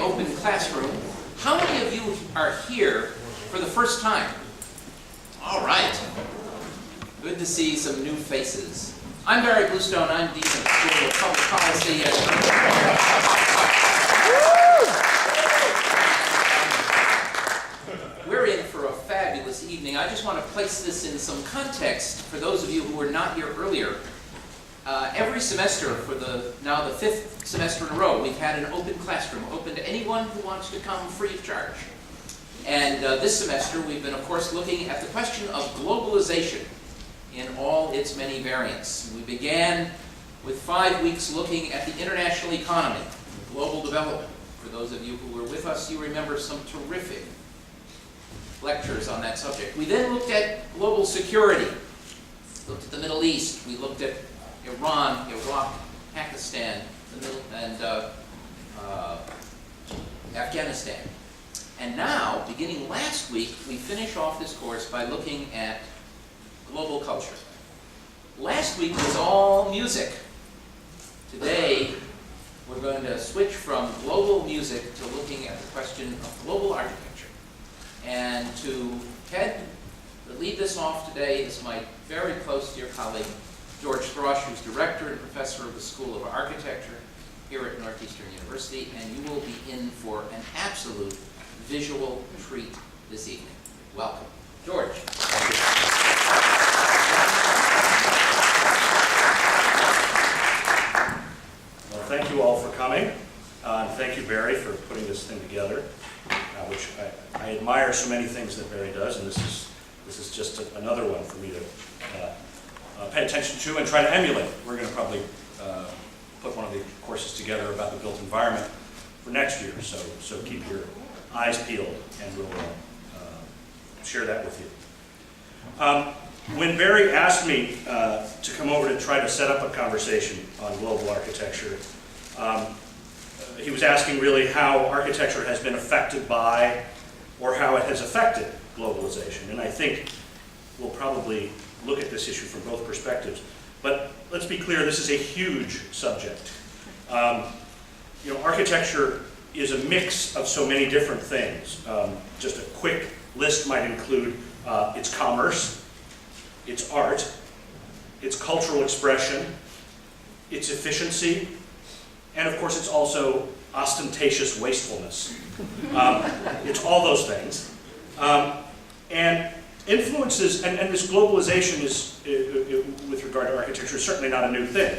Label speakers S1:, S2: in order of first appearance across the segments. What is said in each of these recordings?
S1: open classroom. How many of you are here for the first time? All right. Good to see some new faces. I'm Barry Bluestone. I'm Dean of the School of Public Policy at We're in for a fabulous evening. I just want to place this in some context for those of you who were not here earlier. Every semester for now the 5th semester in a row, we've had an open classroom, open to anyone who wants to come free of charge. And this semester we've been, of course, looking at the question of globalization in all its many variants. We began with 5 weeks looking at the international economy, global development. For those of you who were with us, you remember some terrific lectures on that subject. We then looked at global security, looked at the Middle East, we looked at Iran, Iraq, Pakistan, and Afghanistan. And now, beginning last week, we finish off this course by looking at global culture. Last week was all music. Today, we're going to switch from global music to looking at the question of global architecture. And to lead this off today is my very close dear colleague, George Thrush, who's director and professor of the School of Architecture here at Northeastern University, and you will be in for an absolute visual treat this evening. Welcome. George.
S2: Well, thank you all for coming. And thank you, Barry, for putting this thing together, which I admire so many things that Barry does, and this is just another one for me to pay attention to and try to emulate. We're going to probably put one of the courses together about the built environment for next year, so keep your eyes peeled, and we'll share that with you. When Barry asked me to come over to try to set up a conversation on global architecture, he was asking really how architecture has been affected by, or how it has affected globalization. And I think we'll probably look at this issue from both perspectives. But let's be clear, this is a huge subject. Architecture is a mix of so many different things. Just a quick list might include its commerce, its art, its cultural expression, its efficiency, and of course it's also ostentatious wastefulness. It's all those things. And influences, and this globalization is, with regard to architecture, is certainly not a new thing.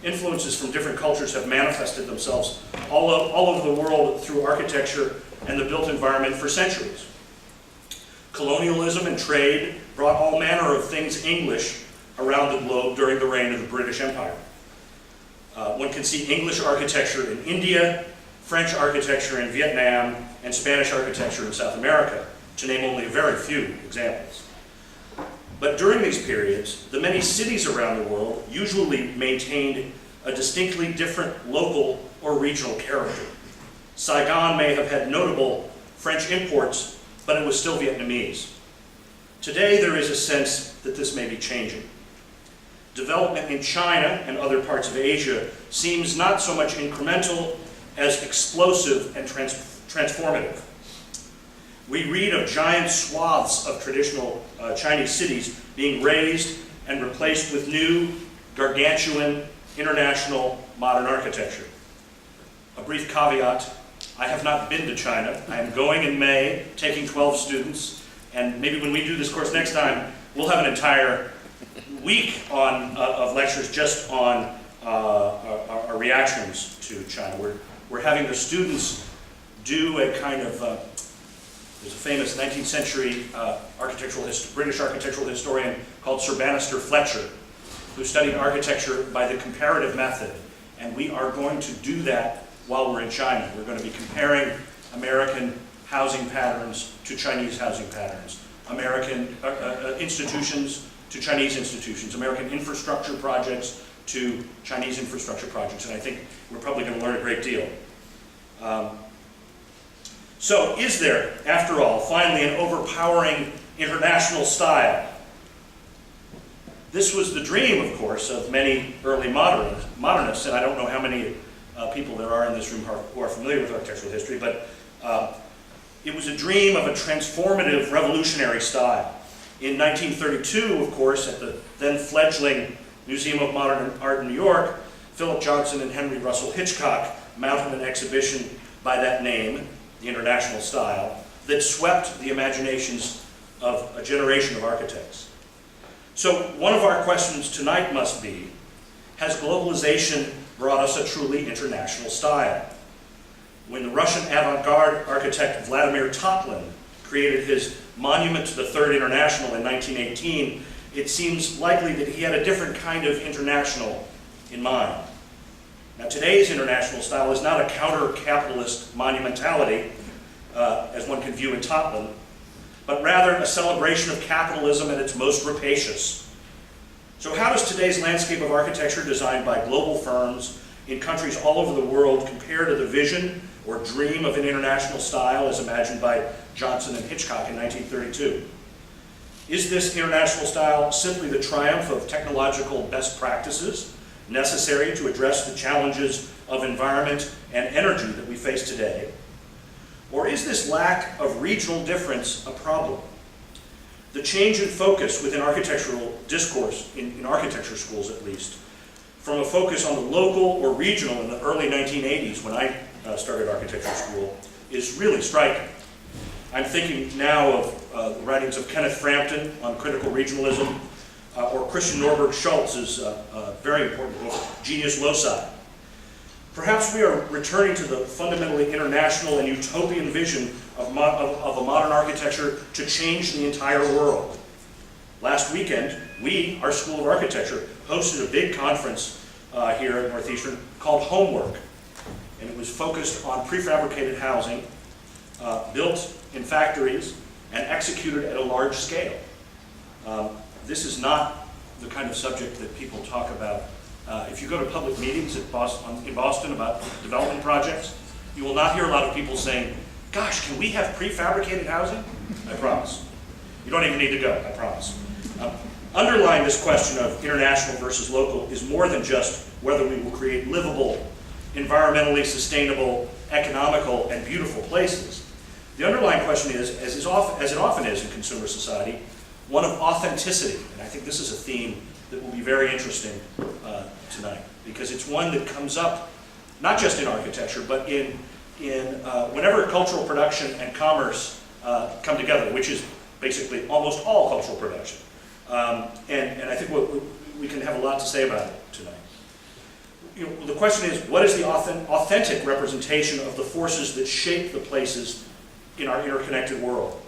S2: Influences from different cultures have manifested themselves all over the world through architecture and the built environment for centuries. Colonialism and trade brought all manner of things English around the globe during the reign of the British Empire. One can see English architecture in India, French architecture in Vietnam, and Spanish architecture in South America, to name only a very few examples. But during these periods, the many cities around the world usually maintained a distinctly different local or regional character. Saigon may have had notable French imports, but it was still Vietnamese. Today, there is a sense that this may be changing. Development in China and other parts of Asia seems not so much incremental as explosive and transformative. We read of giant swaths of traditional Chinese cities being razed and replaced with new, gargantuan, international, modern architecture. A brief caveat, I have not been to China. I am going in May, taking 12 students, and maybe when we do this course next time, we'll have an entire week of lectures just on our reactions to China. We're having the students do a kind of there's a famous 19th century British architectural historian called Sir Bannister Fletcher, who studied architecture by the comparative method. And we are going to do that while we're in China. We're going to be comparing American housing patterns to Chinese housing patterns, American institutions to Chinese institutions, American infrastructure projects to Chinese infrastructure projects. And I think we're probably going to learn a great deal. So is there, after all, finally an overpowering international style? This was the dream, of course, of many early modernists, and I don't know how many people there are in this room who are familiar with architectural history, but it was a dream of a transformative, revolutionary style. In 1932, of course, at the then fledgling Museum of Modern Art in New York, Philip Johnson and Henry Russell Hitchcock mounted an exhibition by that name, the International Style, that swept the imaginations of a generation of architects. So one of our questions tonight must be, has globalization brought us a truly international style? When the Russian avant-garde architect Vladimir Tatlin created his monument to the Third International in 1918, it seems likely that he had a different kind of international in mind. Now, today's international style is not a counter-capitalist monumentality, as one can view in Tatlin, but rather a celebration of capitalism at its most rapacious. So how does today's landscape of architecture designed by global firms in countries all over the world compare to the vision or dream of an international style as imagined by Johnson and Hitchcock in 1932? Is this international style simply the triumph of technological best practices necessary to address the challenges of environment and energy that we face today? Or is this lack of regional difference a problem? The change in focus within architectural discourse, in architecture schools at least, from a focus on the local or regional in the early 1980s when I started architecture school, is really striking. I'm thinking now of the writings of Kenneth Frampton on critical regionalism, or Christian Norberg Schultz's very important book, Genius Loci. Perhaps we are returning to the fundamentally international and utopian vision of a modern architecture to change the entire world. Last weekend, our School of Architecture, hosted a big conference here at Northeastern called Homework. And it was focused on prefabricated housing, built in factories and executed at a large scale. This is not the kind of subject that people talk about. If you go to public meetings in Boston about development projects, you will not hear a lot of people saying, gosh, can we have prefabricated housing? I promise. You don't even need to go, I promise. Underlying this question of international versus local is more than just whether we will create livable, environmentally sustainable, economical, and beautiful places. The underlying question is, as it often is in consumer society, one of authenticity. And I think this is a theme that will be very interesting tonight, because it's one that comes up not just in architecture, but in whenever cultural production and commerce come together, which is basically almost all cultural production. And I think we can have a lot to say about it tonight. The question is, what is the authentic representation of the forces that shape the places in our interconnected world?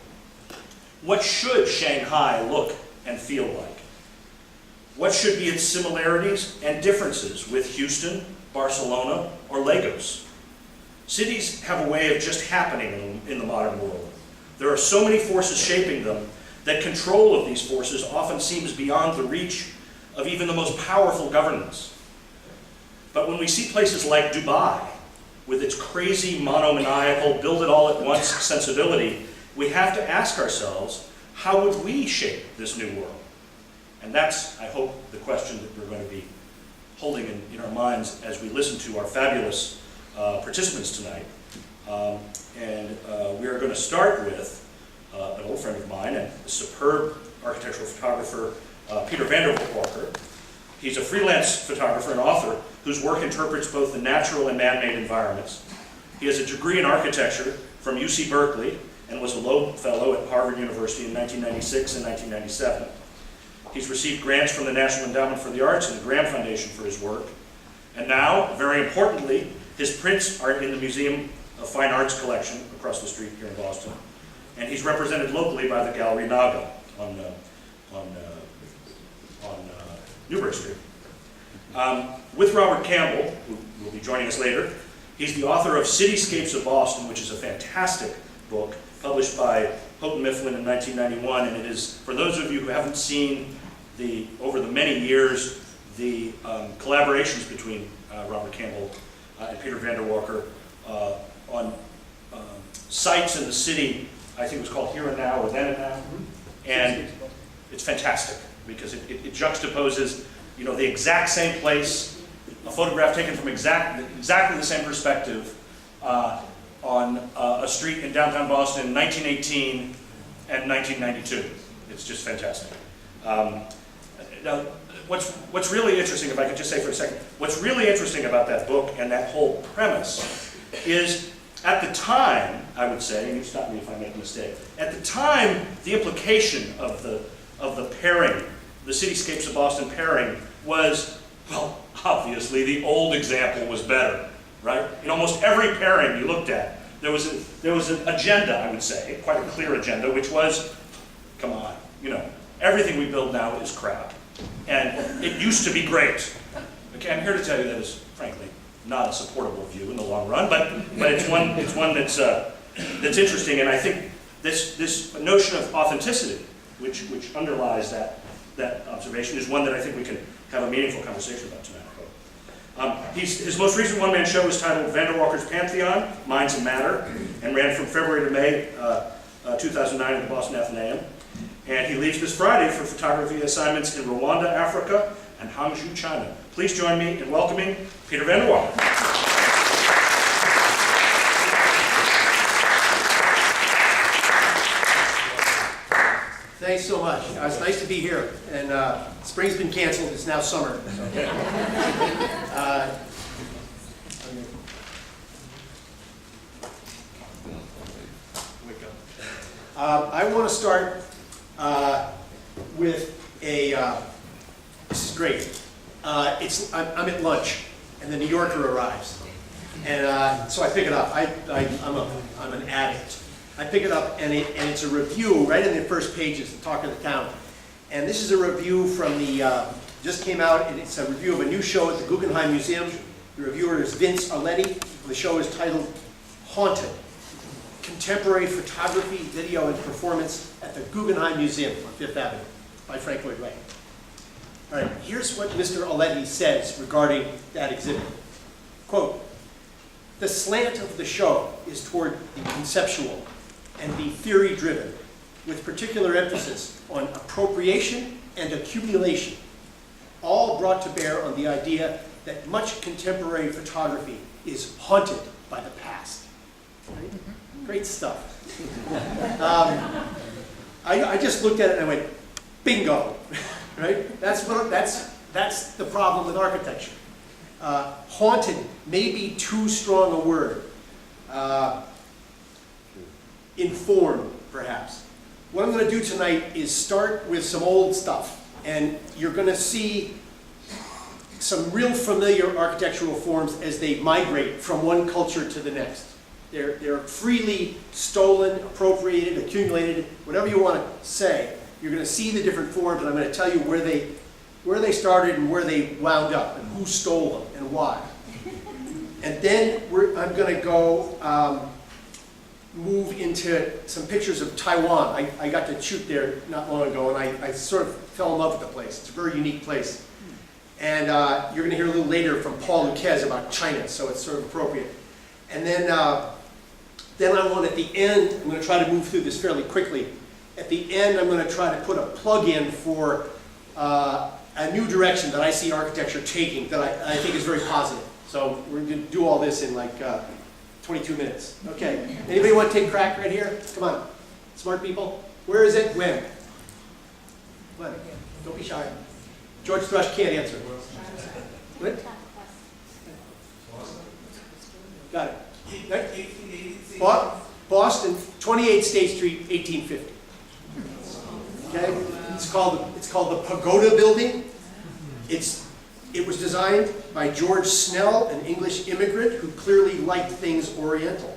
S2: What should Shanghai look and feel like? What should be its similarities and differences with Houston, Barcelona, or Lagos? Cities have a way of just happening in the modern world. There are so many forces shaping them that control of these forces often seems beyond the reach of even the most powerful governments. But when we see places like Dubai, with its crazy monomaniacal build-it-all-at-once sensibility, we have to ask ourselves, how would we shape this new world? And that's, I hope, the question that we're going to be holding in our minds as we listen to our fabulous participants tonight. We are going to start with an old friend of mine and a superb architectural photographer, Peter Vanderwarker. He's a freelance photographer and author whose work interprets both the natural and man-made environments. He has a degree in architecture from UC Berkeley and was a Loeb Fellow at Harvard University in 1996 and 1997. He's received grants from the National Endowment for the Arts and the Graham Foundation for his work. And now, very importantly, his prints are in the Museum of Fine Arts collection across the street here in Boston. And he's represented locally by the Gallery Naga on Newbury Street. With Robert Campbell, who will be joining us later, he's the author of Cityscapes of Boston, which is a fantastic book published by Houghton Mifflin in 1991. And it is, for those of you who haven't seen over the many years, the collaborations between Robert Campbell and Peter Vanderwarker on sites in the city, I think it was called Here and Now or Then and Now. And it's fantastic because it juxtaposes, the exact same place a photograph taken from exactly the same perspective on a street in downtown Boston in 1918 and 1992. It's just fantastic. Now, what's really interesting, if I could just say for a second, what's really interesting about that book and that whole premise is, at the time, I would say, and you stop me if I make a mistake, at the time, the implication of the pairing, the cityscapes of Boston pairing, was, well, obviously the old example was better, right? In almost every pairing you looked at, there was an agenda, I would say, quite a clear agenda, which was, come on, you know, everything we build now is crap. And it used to be great. Okay, I'm here to tell you that is, frankly, not a supportable view in the long run, but it's one that's interesting, and I think this notion of authenticity, which underlies that observation, is one that I think we can have a meaningful conversation about tonight, I hope. His most recent one-man show is titled Vanderwalker's Pantheon, Minds and Matter, and ran from February to May 2009 at the Boston Athenaeum. And he leaves this Friday for photography assignments in Rwanda, Africa, and Hangzhou, China. Please join me in welcoming Peter Vanderwarker.
S3: Thanks so much. It's nice to be here. And spring's been canceled. It's now summer. So. I want to start with a. This is great. I'm at lunch, and the New Yorker arrives, and so I pick it up. I'm an addict. I pick it up, and it's a review right in the first pages, the Talk of the Town. And this is a review from the just came out, and it's a review of a new show at the Guggenheim Museum. The reviewer is Vince Aletti. The show is titled Haunted: Contemporary Photography, Video, and Performance at the Guggenheim Museum on Fifth Avenue by Frank Lloyd Wright. All right, here's what Mr. Aletti says regarding that exhibit. Quote, "The slant of the show is toward the conceptual and the theory-driven, with particular emphasis on appropriation and accumulation, all brought to bear on the idea that much contemporary photography is haunted by the past." Right? Great stuff. I just looked at it and I went, bingo, right? That's the problem with architecture. Haunted may be too strong a word. Informed, perhaps. What I'm going to do tonight is start with some old stuff, and you're going to see some real familiar architectural forms as they migrate from one culture to the next. They're freely stolen, appropriated, accumulated, whatever you want to say. You're going to see the different forms, and I'm going to tell you where they started and where they wound up, and who stole them and why. And then I'm going to go move into some pictures of Taiwan. I got to shoot there not long ago, and I sort of fell in love with the place. It's a very unique place. And you're going to hear a little later from Paul Luquez about China, so it's sort of appropriate. And then I want, at the end, I'm going to try to move through this fairly quickly. At the end, I'm going to try to put a plug in for a new direction that I see architecture taking that I think is very positive. So we're going to do all this in like 22 minutes. Okay. Anybody want to take a crack right here? Come on. Smart people. Where is it? When? When? Don't be shy. George Thrush can't answer. What? Got it. Boston, 28 State Street, 1850. Okay? It's called the Pagoda Building. It was designed by George Snell, an English immigrant who clearly liked things Oriental.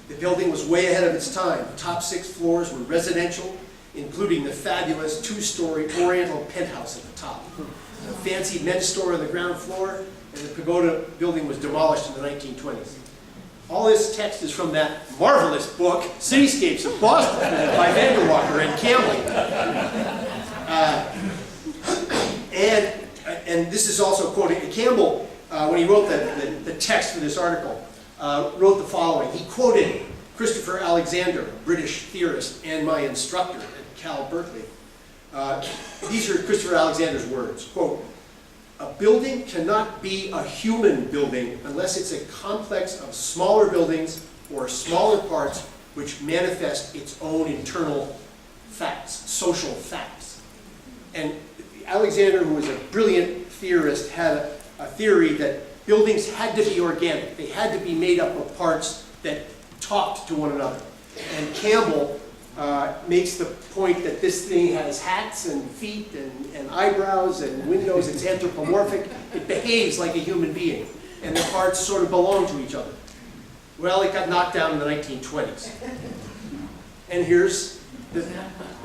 S3: The building was way ahead of its time. The top 6 floors were residential, including the fabulous 2-story Oriental penthouse at the top. A fancy men's store on the ground floor, and the Pagoda Building was demolished in the 1920s. All this text is from that marvelous book, Cityscapes of Boston, by Vanderwarker and Campbell. And this is also quoting Campbell, when he wrote the text for this article, wrote the following. He quoted Christopher Alexander, a British theorist and my instructor at Cal Berkeley. These are Christopher Alexander's words, quote, A building cannot be a human building unless it's a complex of smaller buildings or smaller parts which manifest its own internal facts, social facts. And Alexander, who was a brilliant theorist, had a theory that buildings had to be organic. They had to be made up of parts that talked to one another. And Campbell makes the point that this thing has hats and feet and eyebrows and windows. It's anthropomorphic. It behaves like a human being. And the parts sort of belong to each other. Well, it got knocked down in the 1920s. And here's the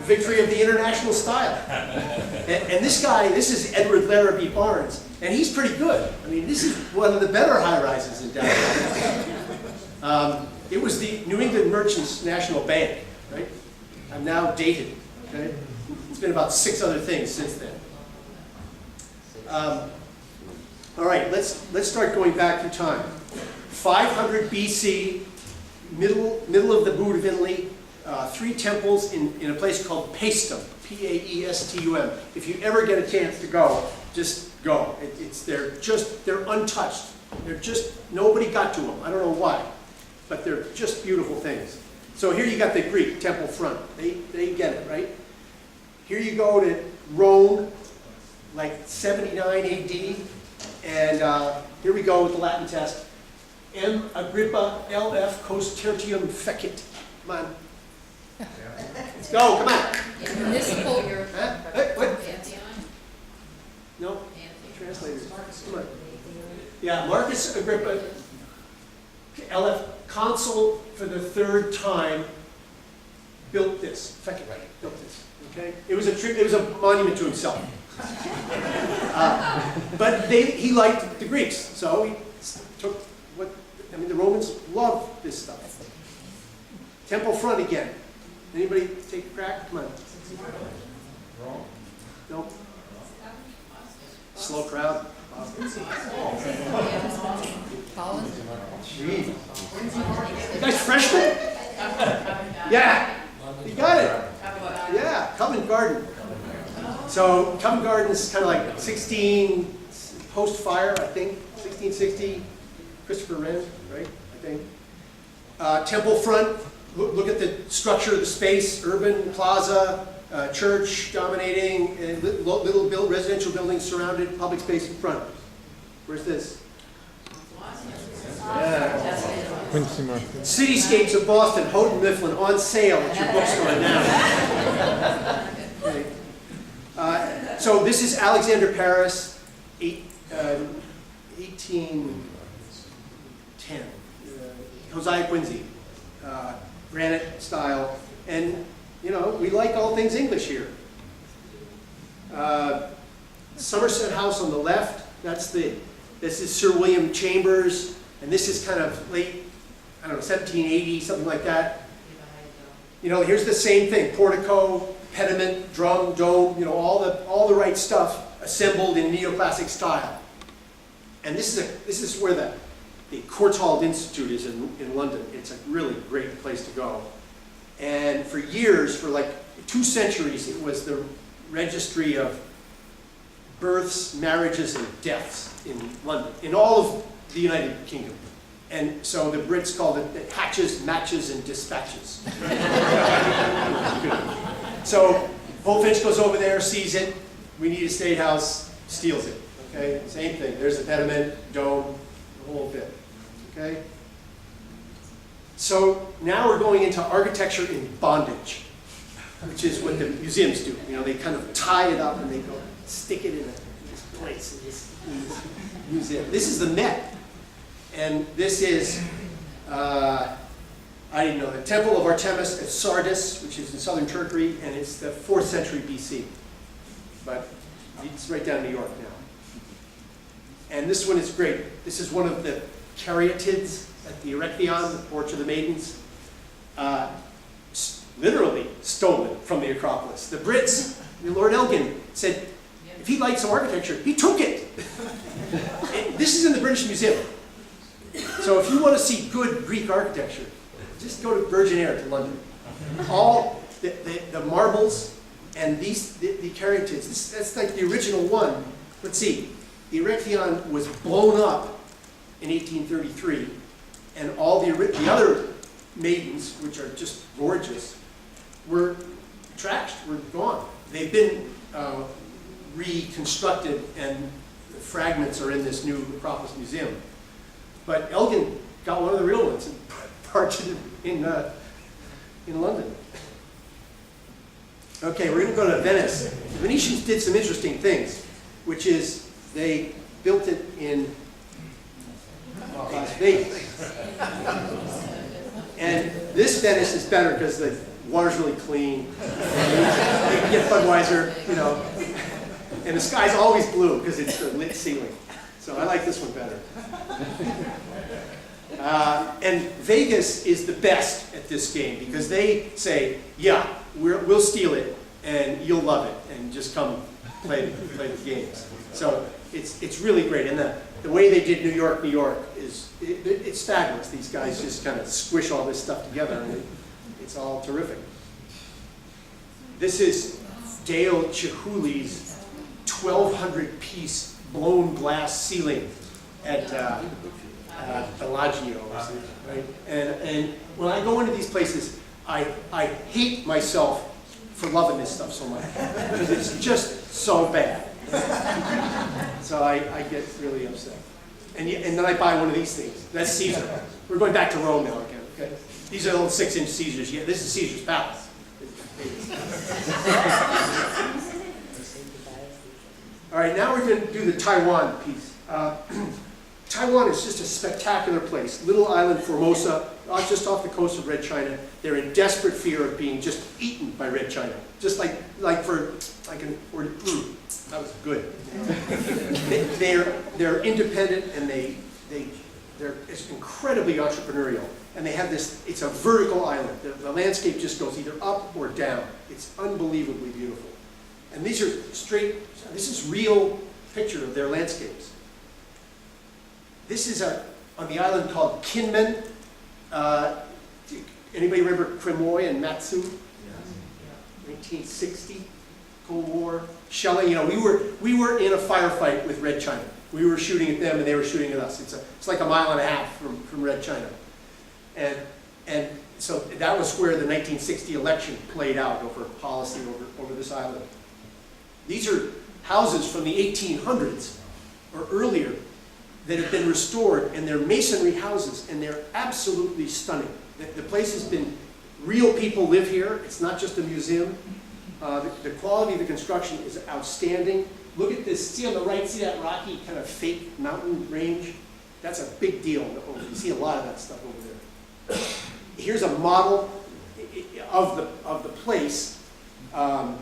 S3: victory of the international style. And this guy, this is Edward Larrabee Barnes, and he's pretty good. I mean, this is one of the better high-rises in downtown. It was the New England Merchants National Bank, right? I'm now dated, okay? It's been about 6 other things since then. All right, let's start going back through time. 500 BC, middle of the boot of Italy, 3 temples in a place called Paestum, P-A-E-S-T-U-M. If you ever get a chance to go, just go. They're untouched. Nobody got to them. I don't know why, but they're just beautiful things. So here you got the Greek temple front. They get it, right? Here you go to Rome, like 79 AD, and here we go with the Latin test. M. Agrippa, L.F. Cost tertium fecit. Come on. Let's go, come on.
S4: Municipal.
S3: Huh? Hey, what? No, translators. Come on. Yeah, Marcus Agrippa, L.F. consul for the 3rd time, built this. Fecit, built this. Okay? It was a monument to himself. But he liked the Greeks, so he took the Romans loved this stuff. Temple front again. Anybody take a crack? Come on. No? Slow crowd.
S4: Colin?
S3: Gee. You guys freshmen? Yeah. You got it. Yeah, Covent Garden. So Covent Garden is kind of like 16 post-fire, I think. 1660. Christopher Wren, right? I think. Temple front. Look at the structure of the space. Urban plaza, church dominating, and little residential buildings surrounded, public space in front. Where's this? Yeah.
S5: Quincy Market.
S3: Cityscapes of Boston, Houghton Mifflin, on sale at your bookstore now. Okay. So this is Alexander Paris, 1810. Josiah Quincy, granite style, and we like all things English here. Somerset House on the left. This is Sir William Chambers, and this is kind of late, 1780, something like that. Here's the same thing: portico, pediment, drum, dome. All the right stuff assembled in neoclassic style. And this is where the Courtauld Institute is in London. It's a really great place to go. And for years, for like 2 centuries, it was the registry of births, marriages, and deaths in London, in all of the United Kingdom. And so the Brits called it the hatches, matches, and dispatches. So Bullfinch goes over there, sees it. We need a state house, steals it. Okay, same thing. There's the pediment, dome, the whole bit. Okay. So now we're going into architecture in bondage, which is what the museums do. They kind of tie it up and they go stick it in this place in this museum. This is the Met, and this is I didn't know, the Temple of Artemis at Sardis, which is in southern Turkey, and it's the 4th century BC, but it's right down in New York now. And this one is great. This is one of the caryatids at the Erechtheion, the Porch of the Maidens, literally stolen from the Acropolis. The Brits, Lord Elgin said, if he liked some architecture, he took it. This is in the British Museum. So if you want to see good Greek architecture, just go to Virgin Air to London. All the marbles and the caryatids, that's like the original one. Let's see. the Erechtheion was blown up in 1833, and all the other maidens, which are just gorgeous, were trashed, were gone. They've been reconstructed, and the fragments are in this new Acropolis Museum. But Elgin got one of the real ones and parked it in London. Okay, we're going to go to Venice. The Venetians did some interesting things, which is they built it in Las Vegas. And this Venice is better because the water's really clean. You can get Budweiser, you know. And the sky's always blue because it's the lit ceiling. So I like this one better. And Vegas is the best at this game because they say, yeah, we'll steal it and you'll love it and just come play the games. So it's really great. And the way they did New York is it's fabulous. These guys just kind of squish all this stuff together and it's all terrific. This is Dale Chihuli's 1,200-piece blown glass ceiling at Bellagio, right? And when I go into these places, I hate myself for loving this stuff so much because it's just so bad. So I get really upset. And then I buy one of these things. That's Caesar. We're going back to Rome now again. Okay, these are little 6-inch Caesars. Yeah, this is Caesar's palace. All right, now we're going to do the Taiwan piece. Taiwan is just a spectacular place. Little island Formosa, just off the coast of Red China. They're in desperate fear of being just eaten by Red China. Just that was good. They're independent and they're incredibly entrepreneurial. And they have this, it's a vertical island. The landscape just goes either up or down. It's unbelievably beautiful. And these are this is real picture of their landscapes. This is on the island called Kinmen. Anybody remember Quemoy and Matsu? 1960, Cold War, shelling. You know, we were in a firefight with Red China. We were shooting at them and they were shooting at us. It's like a mile and a half from Red China. And so that was where the 1960 election played out over policy over this island. These are houses from the 1800s or earlier that have been restored, and they're masonry houses, and they're absolutely stunning. The place has been, real people live here. It's not just a museum. The quality of the construction is outstanding. Look at this, see on the right, see that rocky kind of fake mountain range? That's a big deal. You see a lot of that stuff over there. Here's a model of the place, and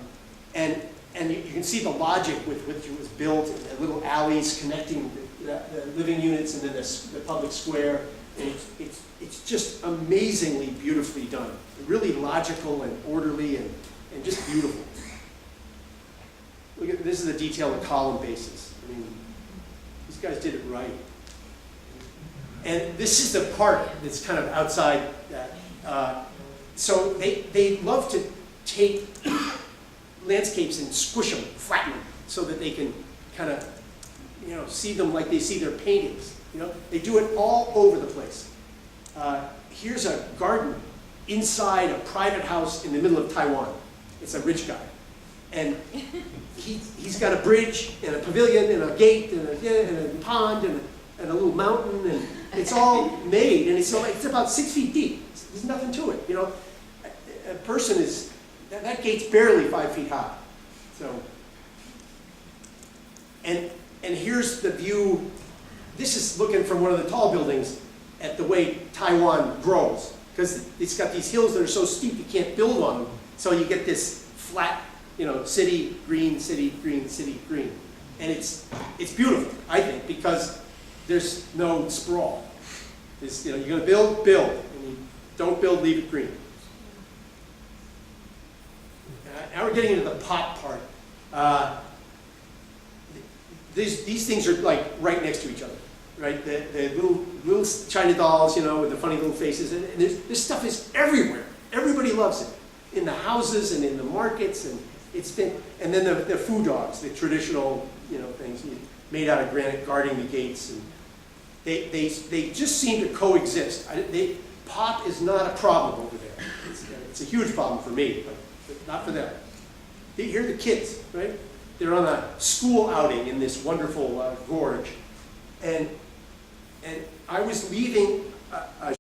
S3: you can see the logic with which it was built, and the little alleys connecting the living units and then the public square. And it's just amazingly beautifully done. Really logical and orderly and just beautiful. Look at this is the detail of column bases. I mean, these guys did it right. And this is the part that's kind of outside that. So they love to take landscapes and squish them, flatten them, so that they can kind of, you know, see them like they see their paintings. You know, they do it all over the place. Here's a garden inside a private house in the middle of Taiwan. It's a rich guy, and he's got a bridge and a pavilion and a gate and a pond and a little mountain, and it's all made, and it's about 6 feet deep. There's nothing to it. You know, a person is that gate's barely 5 feet high. So, and here's the view. This is looking from one of the tall buildings at the way Taiwan grows, because it's got these hills that are so steep you can't build on them. So you get this flat, you know, city, green, city, green, city, green. And it's beautiful, I think, because there's no sprawl. It's, you know, you're going to build, and you don't build, leave it green. Now we're getting into the pot part. These things are like right next to each other, right? The little China dolls, you know, with the funny little faces, and this stuff is everywhere. Everybody loves it, in the houses and in the markets, and it's been. And then the food dogs, the traditional, you know, things. made out of granite guarding the gates, and they just seem to coexist. Pop is not a problem over there. It's a huge problem for me, but not for them. Here are the kids, right? They're on a school outing in this wonderful gorge, and I was leaving a